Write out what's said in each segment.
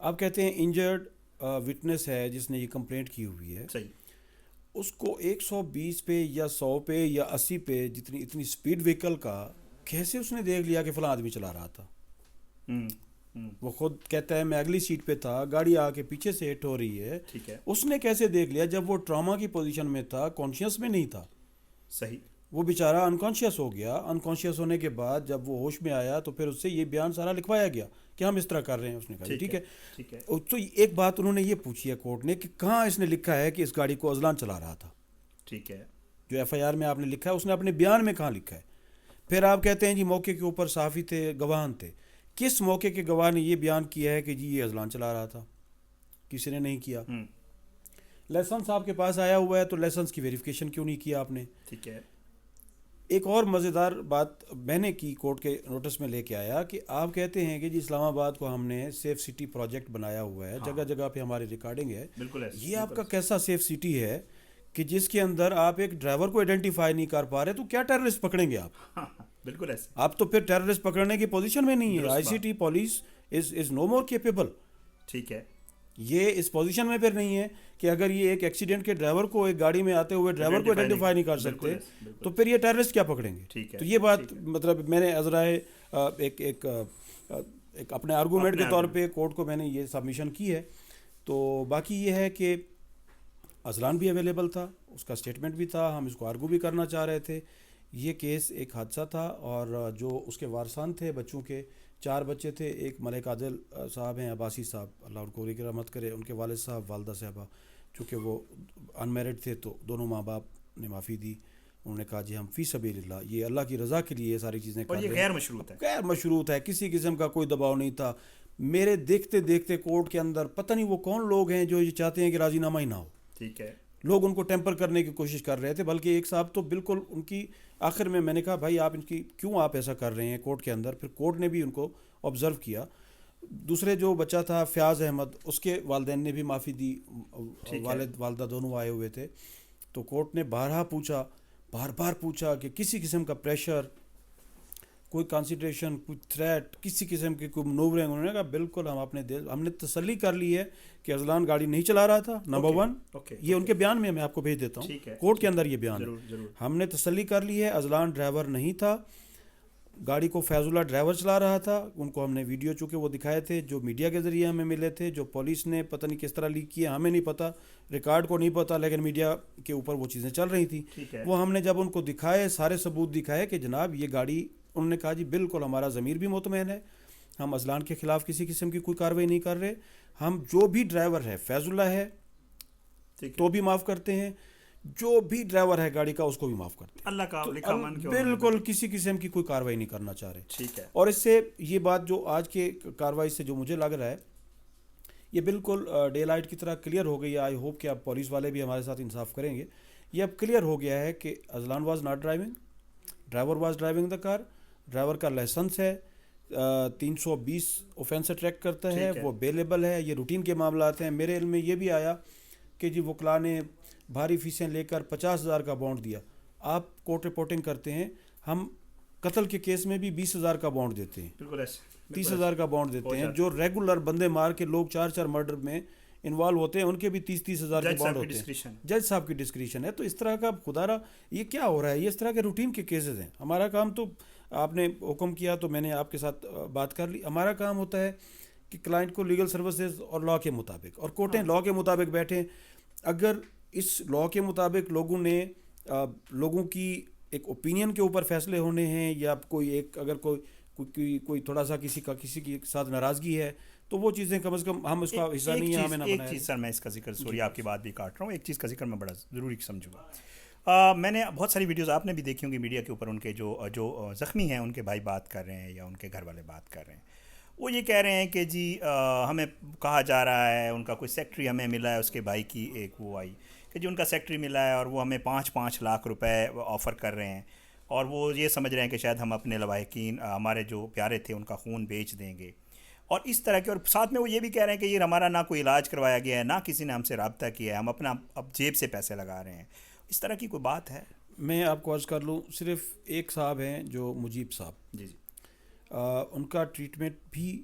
آپ کہتے ہیں انجرڈ وٹنس ہے جس نے یہ کمپلینٹ کی ہوئی ہے, صحیح, اس کو 120 پہ یا 100 پہ یا 80 پہ جتنی اتنی سپیڈ وہیکل کا کیسے اس نے دیکھ لیا کہ فلاں آدمی چلا رہا تھا؟ وہ خود کہتا ہے میں اگلی سیٹ پہ تھا, گاڑی آ کے پیچھے سے ہٹ ہو رہی ہے, ٹھیک ہے, اس نے کیسے دیکھ لیا جب وہ ٹراما کی پوزیشن میں تھا, کانشیس میں نہیں تھا. صحیح, وہ بیچارہ انکانشیس ہو گیا, انکانشیس ہونے کے بعد جب وہ ہوش میں آیا تو پھر اس سے یہ بیان سارا لکھوایا گیا کہ ہم اس طرح کر رہے ہیں. اس نے کہا ٹھیک ہے. تو ایک بات انہوں نے یہ پوچھی ہے کورٹ نے کہ کہاں اس نے لکھا ہے کہ اس گاڑی کو اذلان چلا رہا تھا؟ ٹھیک ہے, جو ایف آئی آر میں آپ نے لکھا ہے اس نے اپنے بیان میں کہاں لکھا ہے؟ پھر آپ کہتے ہیں جی موقع کے اوپر صحافی تھے, گواہان تھے. کس موقع کے گواہ نے یہ بیان کیا ہے کہ جی یہ اذلان چلا رہا تھا؟ کسی نے نہیں کیا. لائسنس آپ کے پاس آیا ہوا ہے تو لائسنس کی ویریفیکیشن کیوں نہیں کیا آپ نے؟ ٹھیک ہے. ایک اور مزیدار بات میں نے کی کورٹ کے نوٹس میں لے کے آیا کہ آپ کہتے ہیں کہ جی اسلام آباد کو ہم نے سیف سٹی پروجیکٹ بنایا ہوا ہے, جگہ جگہ پہ ہماری ریکارڈنگ ہے. یہ آپ کا کیسا سیف سٹی ہے کہ جس کے اندر آپ ایک ڈرائیور کو آئیڈینٹیفائی نہیں کر پا رہے, تو کیا ٹیررسٹ پکڑیں گے آپ؟ بالکل ایسے, آپ تو پھر ٹیررسٹ پکڑنے کی پوزیشن میں نہیں ہے. I C T police is no more capable. ٹھیک ہے, یہ اس پوزیشن میں پھر نہیں ہے کہ اگر یہ ایک ایکسیڈنٹ کے ڈرائیور کو, ایک گاڑی میں آتے ہوئے ڈرائیور کو آئیڈینٹیفائی نہیں کر سکتے تو پھر یہ ٹیررسٹ کیا پکڑیں گے؟ تو یہ بات مطلب میں نے عذرائے ایک اپنے آرگومنٹ کے طور پہ کورٹ کو میں نے یہ سبمیشن کی ہے. تو باقی یہ ہے کہ اذلان بھی اویلیبل تھا, اس کا اسٹیٹمنٹ بھی تھا, ہم اس کو آرگو بھی کرنا چاہ رہے تھے. یہ کیس ایک حادثہ تھا اور جو اس کے وارثان تھے بچوں کے 4 بچے تھے. ایک ملک عادل صاحب ہیں, عباسی صاحب, اللہ ان کو کی رحمت کرے, ان کے والد صاحب, والدہ صاحبہ, چونکہ وہ ان میرڈ تھے تو دونوں ماں باپ نے معافی دی. انہوں نے کہا جی ہم فی سبیل اللہ, یہ اللہ کی رضا کے لیے یہ ساری چیزیں کر رہے ہیں. غیر مشروط ہے, غیر مشروط ہے, کسی قسم کا کوئی دباؤ نہیں تھا. میرے دیکھتے دیکھتے کورٹ کے اندر پتہ نہیں وہ کون لوگ ہیں جو یہ چاہتے ہیں کہ راضی نامہ ہی نہ ہو. ٹھیک ہے, لوگ ان کو ٹیمپر کرنے کی کوشش کر رہے تھے, بلکہ ایک صاحب تو بالکل ان کی آخر میں نے کہا بھائی آپ ان کی کیوں آپ ایسا کر رہے ہیں کورٹ کے اندر. پھر کورٹ نے بھی ان کو آبزرو کیا. دوسرے جو بچہ تھا فیاض احمد, اس کے والدین نے بھی معافی دی, والد والدہ دونوں آئے ہوئے تھے. تو کورٹ نے بار بار پوچھا کہ کسی قسم کا پریشر, کوئی کنسیڈریشن, کوئی تھریٹ, کسی قسم کی کوئی منورنگ. انہوں نے کہا بالکل ہم نے تسلی کر لی ہے کہ اذلان گاڑی نہیں چلا رہا تھا. نمبر 1 یہ ان کے بیان میں آپ کو بھیج دیتا ہوں, کورٹ کے اندر یہ بیان ہے. ہم نے تسلی کر لی ہے اذلان ڈرائیور نہیں تھا, گاڑی کو فیض اللہ ڈرائیور چلا رہا تھا. ان کو ہم نے ویڈیو چونکہ وہ دکھائے تھے جو میڈیا کے ذریعے ہمیں ملے تھے, جو پولیس نے پتہ نہیں کس طرح لیک کیا ہمیں نہیں پتہ, ریکارڈ کو نہیں پتہ, لیکن میڈیا کے اوپر وہ چیزیں چل رہی تھیں. وہ ہم نے جب ان کو دکھائے, سارے ثبوت دکھائے کہ جناب یہ گاڑی, انہوں نے کہا جی بالکل ہمارا ضمیر بھی مطمئن ہے, ہم اذلان کے خلاف کسی قسم کی کوئی کارروائی نہیں کر رہے. ہم جو بھی ڈرائیور ہے, فیض اللہ ہے تو بھی معاف کرتے ہیں, جو بھی ڈرائیور ہے گاڑی کا اس کو بھی معاف کرتے ہیں. اللہ کا لکھا مان کے بالکل کسی قسم کی کوئی کارروائی نہیں کرنا چاہ رہے. ٹھیک ہے. اور اس سے یہ بات جو آج کے کارروائی سے جو مجھے لگ رہا ہے یہ بالکل ڈے لائٹ کی طرح کلیئر ہو گئی ہے. آئی ہوپ کہ اب پولیس والے بھی ہمارے ساتھ انصاف کریں گے. یہ اب کلیئر ہو گیا ہے کہ Azlan was not driving, driver was driving the car. Driver کا لائسنس ہے, 320 اوفینس ٹریک کرتا ہے, وہ بیلیبل ہے. یہ روٹین کے معاملات ہیں. میرے علم میں یہ بھی آیا کہ جی وکلاء نے بھاری فیسیں لے کر 50,000 کا بانڈ دیا. آپ کورٹ رپورٹنگ کرتے ہیں, ہم قتل کے کیس میں بھی 20,000 کا بانڈ دیتے ہیں, 30,000 کا بانڈ دیتے ہیں. جو ریگولر بندے مار کے لوگ 4 مرڈر میں انوالو ہوتے ہیں ان کے بھی 30,000 کے بانڈ ہوتے ہیں. جج صاحب کی ڈسکریشن ہے. تو اس طرح کا خدا را یہ کیا ہو رہا ہے؟ یہ اس طرح کے روٹین کے کیسز ہیں. ہمارا کام تو آپ نے حکم کیا تو میں نے آپ کے ساتھ بات کر لی. ہمارا کام ہوتا ہے کہ کلائنٹ کو لیگل سروسز اور لاء کے مطابق, اور کورٹیں لاء کے مطابق بیٹھیں. اگر اس لاء کے مطابق لوگوں کی ایک اوپینین کے اوپر فیصلے ہونے ہیں, یا کوئی ایک اگر کوئی تھوڑا سا کسی کے ساتھ ناراضگی ہے تو وہ چیزیں کم از کم ہم اس کا حصہ نہیں ہے, ہمیں نہ بنائے. ایک چیز سر میں اس کا ذکر, سوری آپ کی بات بھی کاٹ رہا ہوں, ایک چیز کا ذکر میں بڑا ضروری سمجھوں گا. میں نے بہت ساری ویڈیوز آپ نے بھی دیکھی ہوں گی میڈیا کے اوپر, ان کے جو زخمی ہیں ان کے بھائی بات کر رہے ہیں یا ان کے گھر والے بات کر رہے ہیں. وہ یہ کہہ رہے ہیں کہ جی ہمیں کہا جا رہا ہے, ان کا کوئی سیکٹری ہمیں ملا ہے, اس کے بھائی کی ایک وہ آئی کہ جو ان کا سیکٹری ملا ہے اور وہ ہمیں 5 لاکھ روپے آفر کر رہے ہیں, اور وہ یہ سمجھ رہے ہیں کہ شاید ہم اپنے لواحقین, ہمارے جو پیارے تھے ان کا خون بیچ دیں گے, اور اس طرح کے. اور ساتھ میں وہ یہ بھی کہہ رہے ہیں کہ یہ ہمارا نہ کوئی علاج کروایا گیا ہے, نہ کسی نے ہم سے رابطہ کیا ہے, ہم اپنا اب جیب سے پیسے لگا رہے ہیں. اس طرح کی کوئی بات ہے؟ میں آپ کو عرض کر لوں, صرف ایک صاحب ہیں جو مجیب صاحب, جی ان کا ٹریٹمنٹ بھی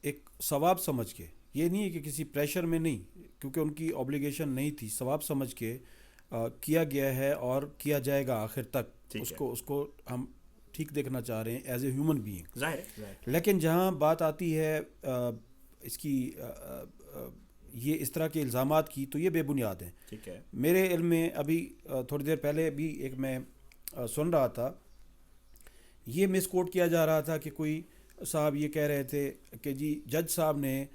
ایک ثواب سمجھ کے, یہ نہیں ہے کہ کسی پریشر میں نہیں, کیونکہ ان کی اوبلیگیشن نہیں تھی, ثواب سمجھ کے کیا گیا ہے اور کیا جائے گا آخر تک. اس کو ہم ٹھیک دیکھنا چاہ رہے ہیں ایز اے ہیومن بینگ. لیکن جہاں بات آتی ہے اس کی یہ اس طرح کے الزامات کی, تو یہ بے بنیاد ہیں. میرے علم میں ابھی تھوڑی دیر پہلے بھی ایک میں سن رہا تھا, یہ مس کوٹ کیا جا رہا تھا کہ کوئی صاحب یہ کہہ رہے تھے کہ جی جج صاحب نے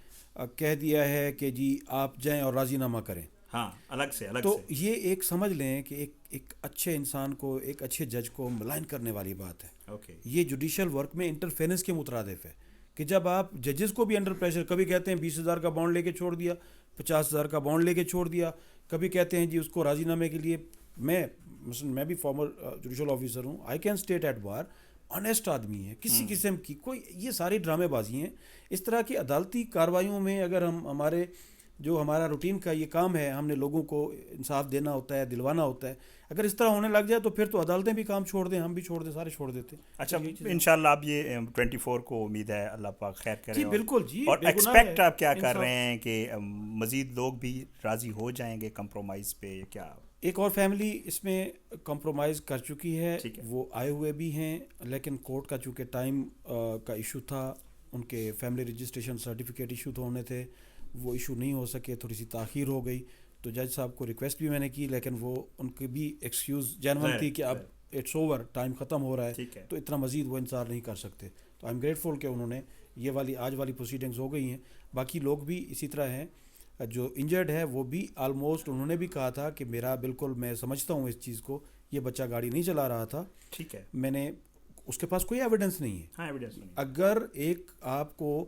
کہہ دیا ہے کہ جی آپ جائیں اور راضی نامہ کریں. ہاں, الگ سے تو یہ ایک سمجھ لیں کہ ایک اچھے انسان کو, ایک اچھے جج کو ملائن کرنے والی بات ہے. یہ جوڈیشل ورک میں انٹرفیرنس کے مترادف ہے کہ جب آپ ججز کو بھی انڈر پریشر, کبھی کہتے ہیں 20,000 کا بانڈ لے کے چھوڑ دیا, 50,000 کا بانڈ لے کے چھوڑ دیا, کبھی کہتے ہیں جی اس کو راضی نامے کے لیے. میں بھی فارمر جوڈیشل آفیسر ہوں, I can state at bar, honest آدمی ہے, کسی قسم کی کوئی یہ ساری ڈرامے بازی ہیں. اس طرح کی عدالتی کارروائیوں میں اگر ہم ہمارا روٹین کا یہ کام ہے, ہم نے لوگوں کو انصاف دینا ہوتا ہے, دلوانا ہوتا ہے, اگر اس طرح ہونے لگ جائے تو پھر تو عدالتیں بھی کام چھوڑ دیں, ہم بھی چھوڑ دیں, سارے چھوڑ دیتے. اچھا, انشاءاللہ اب یہ 24 کو امید ہے اللہ پاک خیر کرے. جی بالکل جی. اور ایکسپیکٹ آپ کیا کر رہے ہیں کہ مزید لوگ بھی راضی ہو جائیں گے کمپرومائز پہ؟ کیا ایک اور فیملی اس میں کمپرومائز کر چکی ہے, وہ آئے ہوئے بھی ہیں, لیکن کورٹ کا چونکہ ٹائم کا ایشو تھا, ان کے فیملی رجسٹریشن سرٹیفکیٹ ایشو ہونے تھے, وہ ایشو نہیں ہو سکے, تھوڑی سی تاخیر ہو گئی. تو جج صاحب کو ریکویسٹ بھی میں نے کی, لیکن وہ ان کی بھی ایکسکیوز جینون تھی کہ اب اٹس اوور, ٹائم ختم ہو رہا ہے, تو اتنا مزید وہ انتظار نہیں کر سکتے. تو آئی ایم گریٹفل کہ انہوں نے یہ والی آج والی پروسیڈنگز ہو گئی ہیں. باقی لوگ بھی اسی طرح ہیں, جو انجرڈ ہے وہ بھی آلموسٹ, انہوں نے بھی کہا تھا کہ میرا بالکل میں سمجھتا ہوں اس چیز کو, یہ بچہ گاڑی نہیں چلا رہا تھا. ٹھیک ہے, میں نے اس کے پاس کوئی ایویڈنس نہیں ہے. اگر ایک آپ کو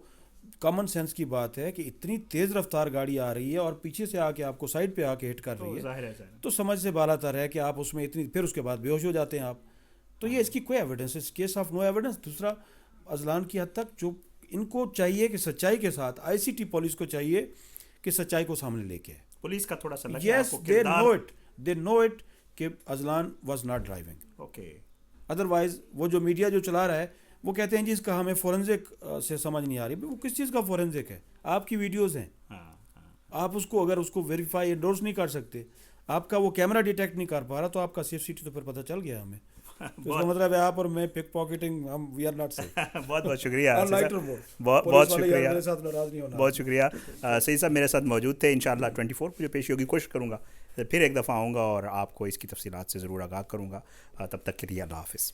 کامن سینس کی بات ہے کہ اتنی تیز رفتار گاڑی آ رہی ہے اور پیچھے سے آ کے آپ کو سائڈ پہ آ کے ہٹ کر رہی ہے, تو سمجھ سے بالا تر ہے کہ آپ اس میں اتنی, پھر اس کے بعد بے ہوش ہو جاتے ہیں آپ. تو یہ اس کی کوئی ایویڈنس, اس کیس آف نو ایویڈنس. دوسرا, اذلان کی حد تک جو ان کو چاہیے کہ سچائی کے ساتھ, آئی سی ٹی پولیس کو چاہیے کہ سچائی کو سامنے لے کے, پولیس کا تھوڑا سا یس دے نو اٹ کہ Azlan was not driving. Okay, otherwise وہ جو میڈیا جو چلا رہا ہے وہ کہتے ہیں جی اس کا ہمیں فورنزک سے سمجھ نہیں آ رہی. وہ کس چیز کا فورنزک ہے؟ آپ کی ویڈیوز ہیں, آپ اس کو اگر اس کو ویریفائی انڈورس نہیں کر سکتے, آپ کا وہ کیمرہ ڈیٹیکٹ نہیں کر پا رہا, تو آپ کا سیف سیٹی تو پھر پتہ چل گیا ہمیں. اس کا مطلب ہے آپ اور میں پک پاکٹنگ, ہم وی آر ناٹ سیف. بہت بہت شکریہ, بہت شکریہ, بہت شکریہ. سعید صاحب میرے ساتھ موجود تھے. انشاءاللہ 24 کو جو پیشی ہوگی کوشش کروں گا پھر ایک دفعہ آؤں گا اور آپ کو اس کی تفصیلات سے ضرور آگاہ کروں گا. تب تک کے لیے اللہ حافظ.